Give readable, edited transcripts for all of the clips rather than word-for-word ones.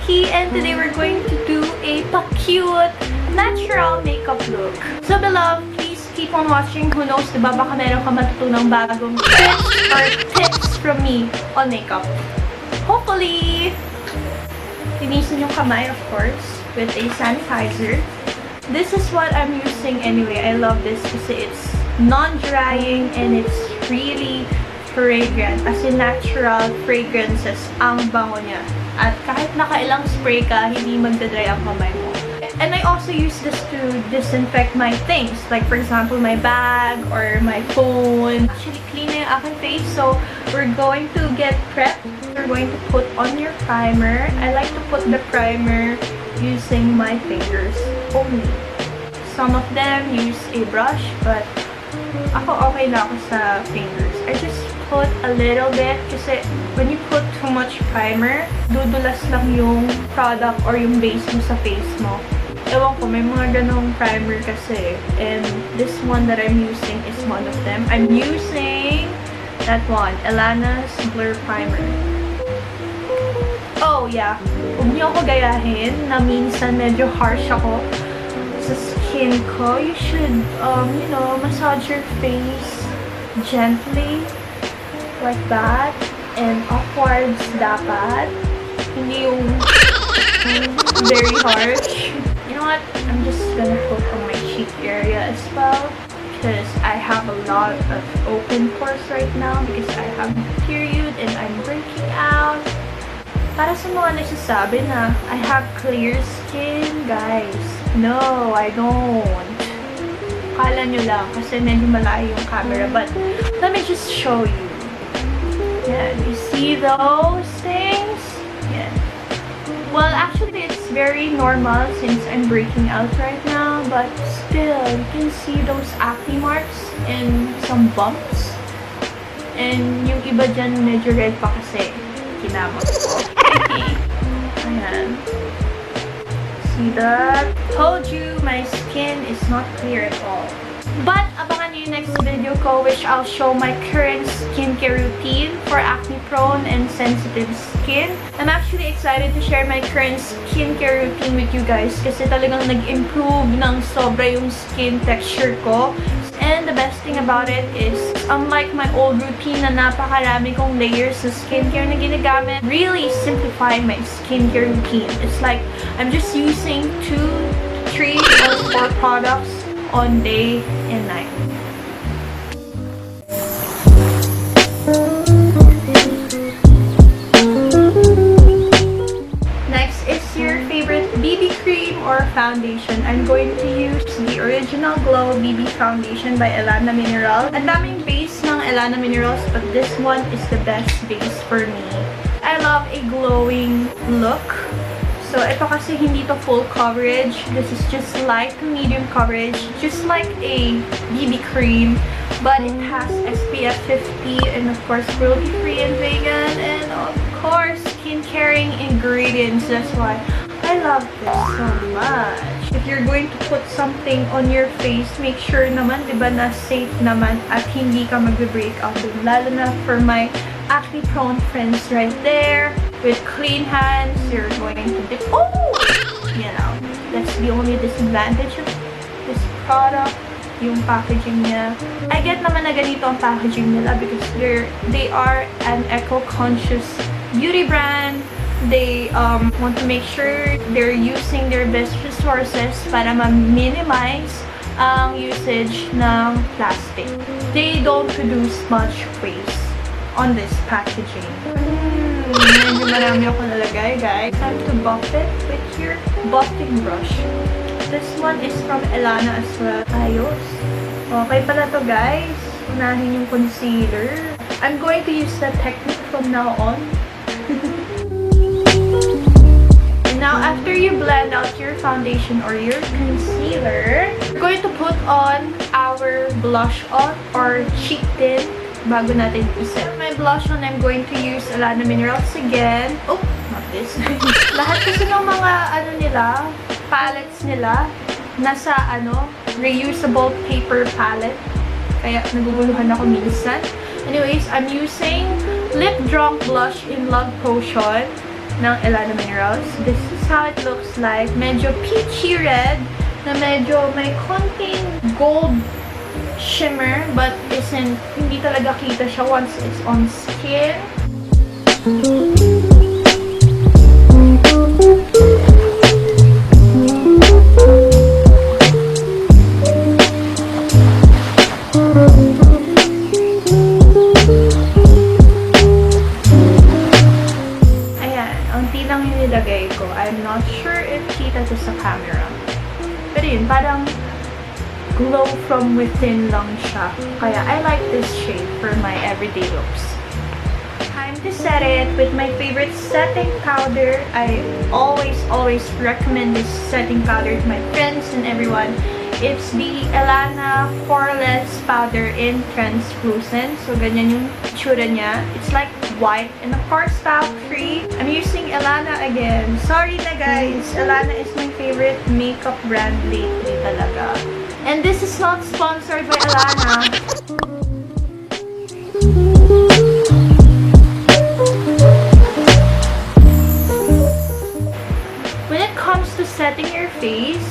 Mykee, and today we're going to do a pa-cute natural makeup look. So beloved, please keep on watching. Who knows, diba baka meron ka matutunang bagong tips or tips from me on makeup. Hopefully, linisin yung kamay, of course, with a sanitizer. This is what I'm using anyway. I love this kasi it's non-drying and it's really fragrant. As in natural fragrances ang bango niya. At kahit nakailang spray ka, hindi magdadry ang kamay mo. And I also use this to disinfect my things. Like for example, my bag or my phone. Actually, clean na yung aking face. So, we're going to get prepped. We're going to put on your primer. I like to put the primer using my fingers only. Some of them use a brush, but ako okay na ako sa fingers. I just put a little bit kasi when you put too much primer, dudulas lang yung product or yung base mo sa face mo. Ewan ko, may mga ganong primer kasi. And this one that I'm using is one of them. I'm using that one, Elana's Blur Primer. Oh yeah, huwag niyo ako gayahin na minsan medyo harsh ako sa skin ko. You should, you know, massage your face gently. Like that. And upwards dapat. Hindi yung very harsh. You know what? I'm just gonna put on my cheek area as well. Because I have a lot of open pores right now. Because I have period and I'm breaking out. Para sa mga nagsasabi na I have clear skin, guys. No, I don't. Kala nyo lang kasi medyo malayo yung camera. But let me just show you. Yeah, you see those things? Yeah. Well, actually, it's very normal since I'm breaking out right now. But still, you can see those acne marks and some bumps. And yung iba dyan medyo red pa kasi kinamot ko. Ayan. See that? Told you, my skin is not clear at all. But abangan nyo yung next video ko, which I'll show my current skincare routine for acne-prone and sensitive skin. I'm actually excited to share my current skincare routine with you guys kasi talagang nag-improve ng sobra yung skin texture ko. And the best thing about it is, unlike my old routine na napakarami kong layers sa skincare na ginagamit, really simplifying my skincare routine. It's like, I'm just using 2, 3, or 4 products on day and night. Next is your favorite BB cream or foundation. I'm going to use the Original Glow BB Foundation by Elana Mineral. Ang daming base ng Elana Minerals, but this one is the best base for me. I love a glowing look. So, ito kasi hindi to full coverage. This is just light to medium coverage. Just like a BB cream. But it has SPF 50 and of course cruelty-free and vegan. And of course, skin-caring ingredients. That's why I love this so much. If you're going to put something on your face, make sure naman, diba, na safe naman at hindi ka mag-break out. Lalo na for my acne-prone friends right there. With clean hands, you're going to dip. Oh! You know, that's the only disadvantage of this product. Yung packaging niya. I get naman na ganito ang packaging nila because they are an eco-conscious beauty brand. They want to make sure they're using their best resources para ma-minimize ang usage ng plastic. They don't produce much waste on this packaging. Medyo marami ako nalagay, guys. Time to buff it with your buffing brush. This one is from Elana as well. Ayos. Okay pala to, guys. Unahin yung concealer. I'm going to use that technique from now on. And now, after you blend out your foundation or your concealer, we're going to put on our blush on or cheek tint bago natin iset. My blush on, I'm going to use Elana Minerals again. Oh, not this. Lahat kasi ng mga nila, palettes nila, nasa reusable paper palette. Kaya naguguluhan ako minsan. Anyways, I'm using Lip Drunk Blush in Love Potion. ng Elana Minerals. This is how it looks like. Medyo peachy red na medyo may konting gold shimmer but hindi talaga kita siya once it's on skin. I'm not sure if kita to sa camera. Pero yun, parang glow from within lang siya. Kaya I like this shade for my everyday looks. Time to set it with my favorite setting powder. I always recommend this setting powder to my friends and everyone. It's the Elana Poreless Powder in Translucent. So, ganyan yung itsura niya. It's like white and of course talc-free. I'm using Elana again. Sorry na guys, Elana is my favorite makeup brand lately talaga. And this is not sponsored by Elana. When it comes to setting your face,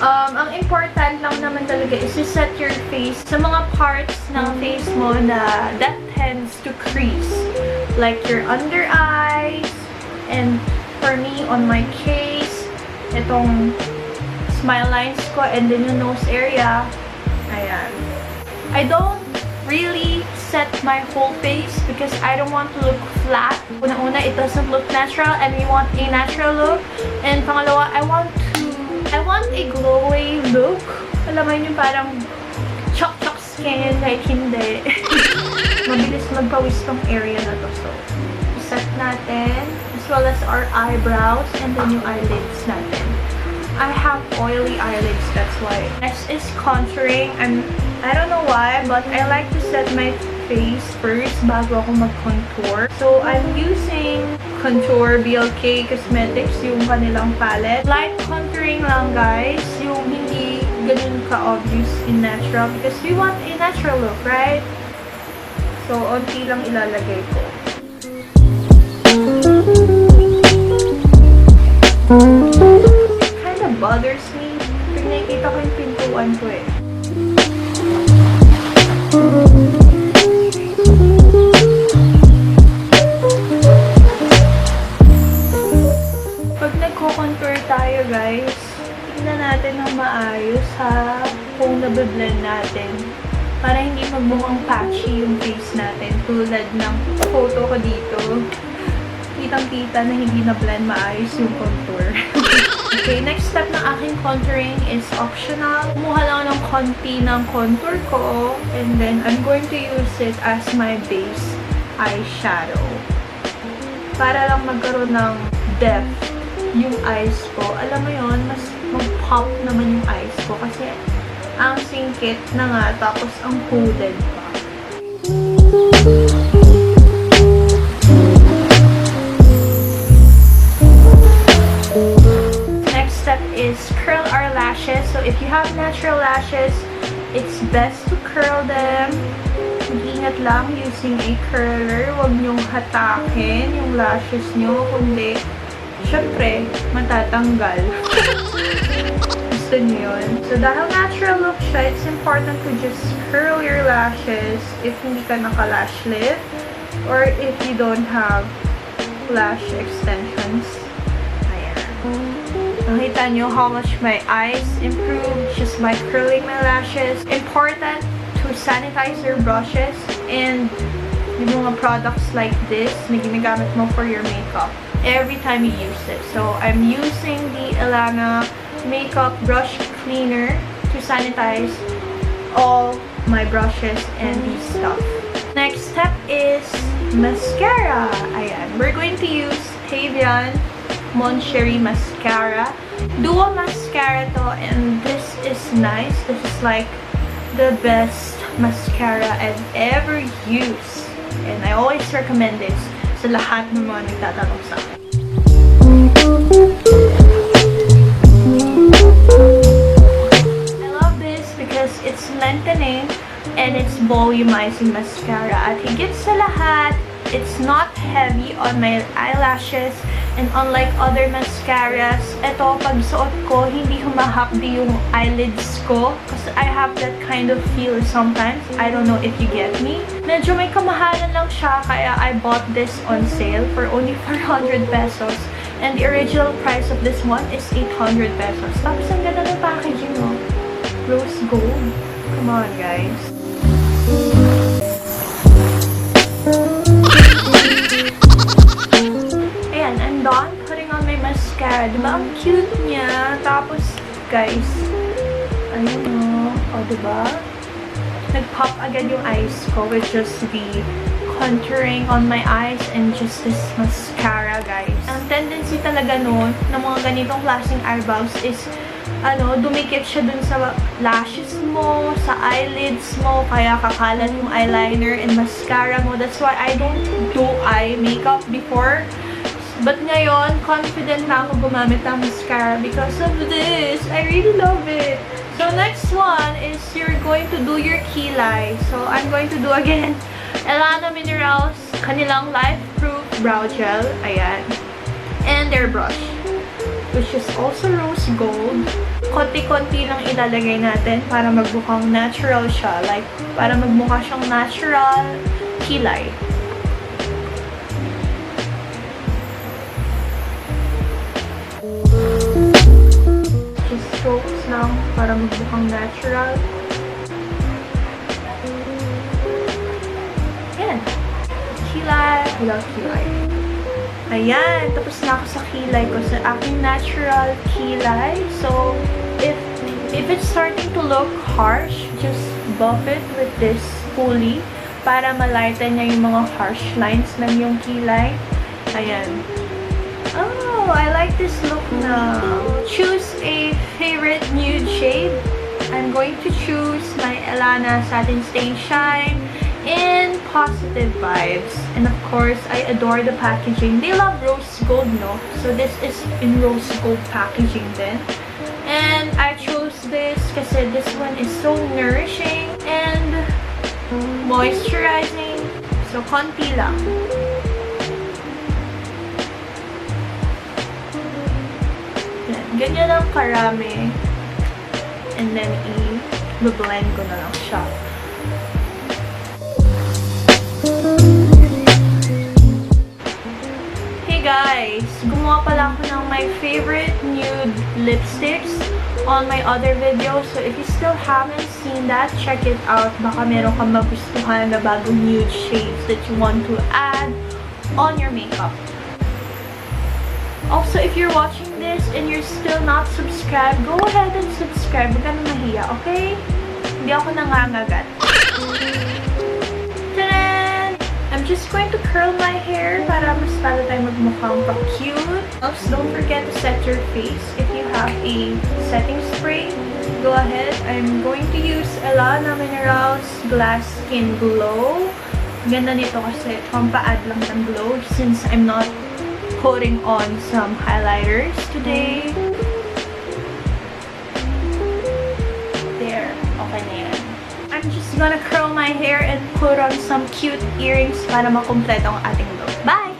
ang important lang naman talaga is to set your face sa mga parts ng face mo na that tends to crease. Like your under eyes, and for me, on my case, itong smile lines ko, and then yung nose area. Ayan. I don't really set my whole face because I don't want to look flat. Una-una, it doesn't look natural, and we want a natural look. And pangalawa, I want a glowy look. Alam mo yun, yung parang chok-chok skin, like hindi. Mabilis magpawis tong area na to. So, set natin, as well as our eyebrows, and then yung eyelids natin. I have oily eyelids, that's why. Next is contouring. I don't know why, but I like to set my face first bago ako mag-contour. So, I'm using Contour BLK Cosmetics, yung kanilang palette. Light contouring lang, guys. Yung hindi ganun ka-obvious in natural because we want a natural look, right? So, onti lang ilalagay ko. It kind of bothers me. Pag nakikita ko yung pintuan ko eh. Pag nagko-contour tayo, guys, tignan natin ng maayos ha kung nabiblend natin. Para hindi magmukhang patchy yung face natin. Tulad ng photo ko dito. Kitang-kita na hindi na-blend maayos yung contour. Okay, next step ng aking contouring is optional. Kumuha lang ng konti ng contour ko. And then, I'm going to use it as my base eyeshadow. Para lang magkaroon ng depth yung eyes ko. Alam mo yun, mas mag-pop naman yung eyes ko. Kasi, ang singkit na nga, tapos ang hooded pa. Next step is curl our lashes. So if you have natural lashes, it's best to curl them. Mag-ingat lang using a curler. Huwag niyong hatakin yung lashes niyo, kundi syempre, matatanggal. Gusto niyo yun. So, dahil natural look siya, it's important to just curl your lashes if hindi ka naka-lash lift or if you don't have lash extensions. Ayan. Nakita niyo how much my eyes improved just by curling my lashes. Important to sanitize your brushes and yung mga products like this na ginagamit mo for your makeup every time you use it. So, I'm using the Elana makeup brush cleaner to sanitize all my brushes and these stuff. Next step is mascara. Ayan. We're going to use Tavian Mon Cherie mascara. Duo mascara to, and this is nice. This is like the best mascara I've ever used. And I always recommend this sa lahat ng mga nagtatanong sa akin. I love this because it's lengthening and it's volumizing mascara. At higit sa lahat, it's not heavy on my eyelashes. And unlike other mascaras, ito, pag suot ko, hindi humahapdi yung eyelids ko. Kasi I have that kind of feel sometimes. I don't know if you get me. Medyo may kamahalan lang siya, kaya I bought this on sale for only 400 pesos. And the original price of this one is 800 pesos. Tapos ang ganda ng packaging, no? Rose gold. Come on, guys. I'm done putting on my mascara. Diba? Ang cute niya. Tapos, guys, ayun o. O, diba? Nag-pop agad yung eyes ko with just the contouring on my eyes and just this mascara, guys. Ang tendency talaga nun ng mga ganitong klaseng eyebrows is dumikit siya dun sa lashes mo, sa eyelids mo, kaya kakalat yung eyeliner and mascara mo. That's why I don't do eye makeup before. But ngayon, confident na ako gumamit ng mascara because of this. I really love it. So, next one is you're going to do your kilay. So, I'm going to do again Elana Minerals, kanilang Life Proof Brow Gel. Ayan. And their brush, which is also rose gold. Konti-konti lang ilalagay natin para magmukhang natural siya. Like, para magmukha siyang natural kilay. Strokes lang para magmukhang natural. Ayan. Kilay. Wala kilay. Ayan. Tapos na ako sa kilay ko. Sa aking natural kilay. So, if it's starting to look harsh, just buff it with this pulley para malighten niya yung mga harsh lines ng yung kilay. Ayan. Oh, I like this look now. Choose a favorite nude shade. I'm going to choose my Elana Satin Stain Shine in Positive Vibes. And of course, I adore the packaging. They love rose gold, no? So this is in rose gold packaging then. And I chose this kasi this one is so nourishing and moisturizing. So, konti lang. Ganyan lang karami. And then, i-blend ko na lang siya. Hey guys! Gumawa pala ako ng my favorite nude lipsticks on my other video. So, if you still haven't seen that, check it out. Baka meron kang magustuhan na bagong nude shades that you want to add on your makeup. Also, if you're watching this and you're still not subscribed, go ahead and subscribe. Huwag ka na mahiya, okay? Hindi ako nangangagat. Tadaan! I'm just going to curl my hair para mas lalo tayo magmukhang pa-cute. Also, don't forget to set your face. If you have a setting spray, go ahead. I'm going to use Elana Minerals Glass Skin Glow. Ganda nito kasi pampa-add lang ng glow since I'm not putting on some highlighters today. There. Okay na yan. I'm just gonna curl my hair and put on some cute earrings para makumpleto ang ating look. Bye!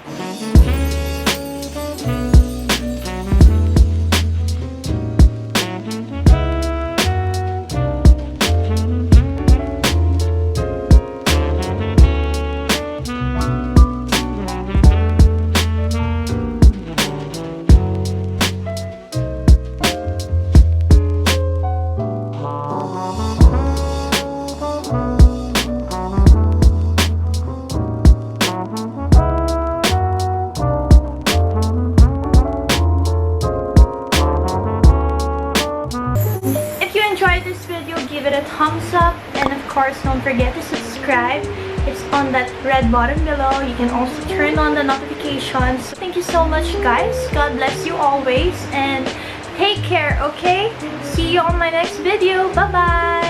Give it a thumbs up, and of course don't forget to subscribe. It's on that red button below. You can also turn on the notifications. Thank you so much, guys. God bless you always, and take care, okay? See you on my next video. Bye bye.